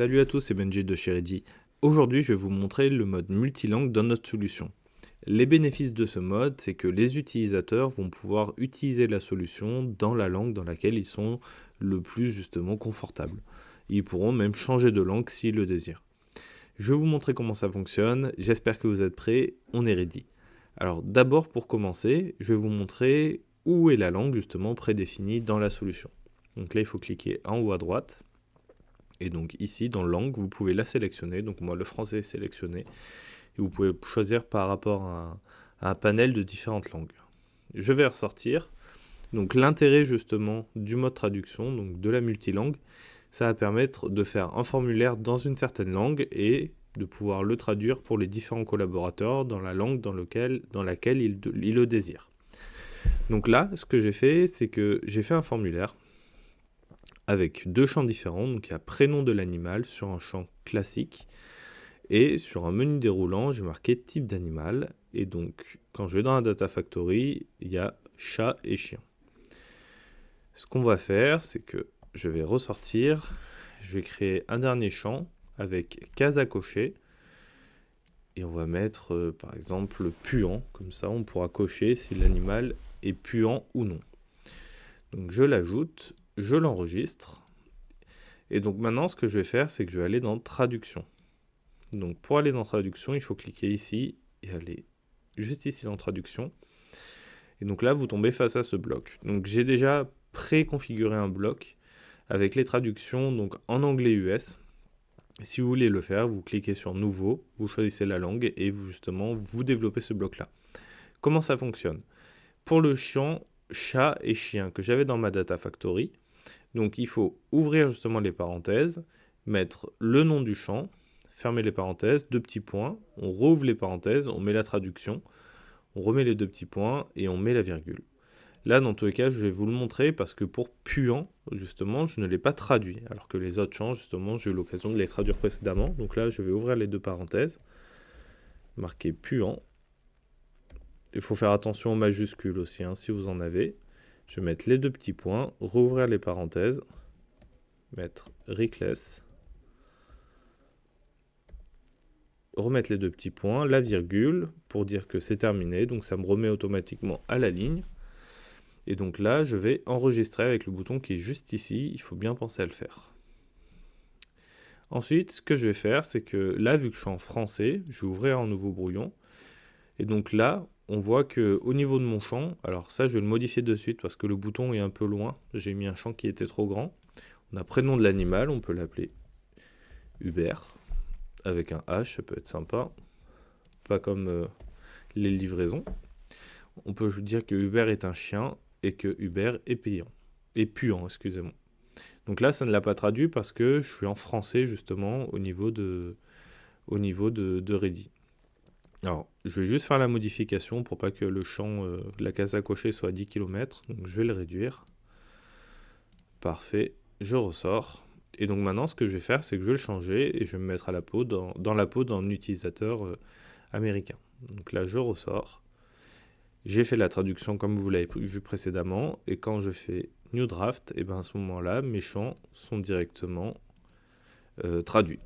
Salut à tous, c'est Benji de chez Ready. Aujourd'hui, je vais vous montrer le mode multilangue dans notre solution. Les bénéfices de ce mode, c'est que les utilisateurs vont pouvoir utiliser la solution dans la langue dans laquelle ils sont le plus justement confortables. Ils pourront même changer de langue s'ils le désirent. Je vais vous montrer comment ça fonctionne, j'espère que vous êtes prêts, on est ready. Alors d'abord pour commencer, je vais vous montrer où est la langue justement prédéfinie dans la solution. Donc là il faut cliquer en haut à droite. Et donc ici, dans langue, vous pouvez la sélectionner. Donc moi, le français est sélectionné. Et vous pouvez choisir par rapport à un panel de différentes langues. Je vais ressortir. Donc l'intérêt justement du mode traduction, donc de la multilangue, ça va permettre de faire un formulaire dans une certaine langue et de pouvoir le traduire pour les différents collaborateurs dans la langue dans laquelle ils le désirent. Donc là, ce que j'ai fait, c'est que j'ai fait un formulaire avec deux champs différents. Donc il y a prénom de l'animal sur un champ classique et sur un menu déroulant, j'ai marqué type d'animal. Et donc quand je vais dans la Data Factory, il y a chat et chien. Ce qu'on va faire, c'est que je vais ressortir, je vais créer un dernier champ avec case à cocher et on va mettre par exemple puant, comme ça on pourra cocher si l'animal est puant ou non. Donc je l'ajoute, je l'enregistre. Et donc maintenant, ce que je vais faire, c'est que je vais aller dans traduction. Donc pour aller dans traduction, il faut cliquer ici et aller juste ici dans traduction. Et donc là, vous tombez face à ce bloc. Donc j'ai déjà préconfiguré un bloc avec les traductions donc en anglais US. Si vous voulez le faire, vous cliquez sur nouveau, vous choisissez la langue et vous développez ce bloc-là. Comment ça fonctionne? Pour le champ chat et chien que j'avais dans ma Data Factory, donc il faut ouvrir justement les parenthèses, mettre le nom du champ, fermer les parenthèses, deux petits points, on rouvre les parenthèses, on met la traduction, on remet les deux petits points et on met la virgule. Là, dans tous les cas, je vais vous le montrer parce que pour puant, justement, je ne l'ai pas traduit, alors que les autres champs, justement, j'ai eu l'occasion de les traduire précédemment. Donc là, je vais ouvrir les deux parenthèses, marquer puant. Il faut faire attention aux majuscules aussi, hein, si vous en avez. Je vais mettre les deux petits points, rouvrir les parenthèses, mettre reckless, remettre les deux petits points, la virgule, pour dire que c'est terminé, donc ça me remet automatiquement à la ligne. Et donc là, je vais enregistrer avec le bouton qui est juste ici, il faut bien penser à le faire. Ensuite, ce que je vais faire, c'est que là, vu que je suis en français, je vais ouvrir un nouveau brouillon. Et donc là, on voit qu'au niveau de mon champ, alors ça, je vais le modifier de suite parce que le bouton est un peu loin. J'ai mis un champ qui était trop grand. On a prénom de l'animal, on peut l'appeler Hubert, avec un H, ça peut être sympa. Pas comme les livraisons. On peut dire que Hubert est un chien et que Hubert est puant, excusez-moi. Donc là, ça ne l'a pas traduit parce que je suis en français justement au niveau de Ready. Alors, je vais juste faire la modification pour pas que le champ, la case à cocher soit à 10 km. Donc je vais le réduire. Parfait, je ressors. Et donc maintenant, ce que je vais faire, c'est que je vais le changer et je vais me mettre à la peau dans la peau d'un utilisateur américain. Donc là, je ressors. J'ai fait la traduction comme vous l'avez vu précédemment. Et quand je fais New Draft, et ben à ce moment-là, mes champs sont directement traduits.